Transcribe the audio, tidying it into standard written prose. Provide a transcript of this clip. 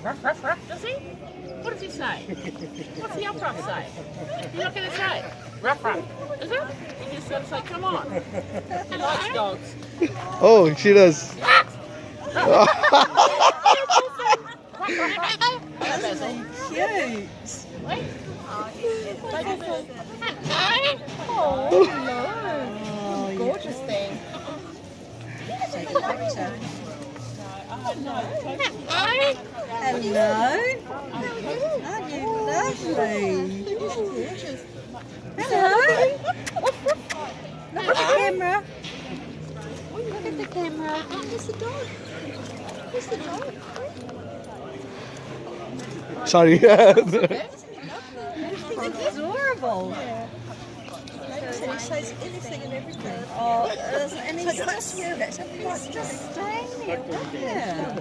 Ruff, ruff, ruff, does he? What does he say? What's the up ruff say? You're not going to say ruff, ruff, is it? You just got to say, come on. He likes dogs. Oh, she does. Cute. Wait. Oh, Gorgeous thing. take a picture. No. Hello. Aren't you lovely? Hello. Look at the camera. Look at the camera. Where's the dog? Where's the dog? Sorry. It's adorable. So it's anything and everything. Oh, and it's just staying there.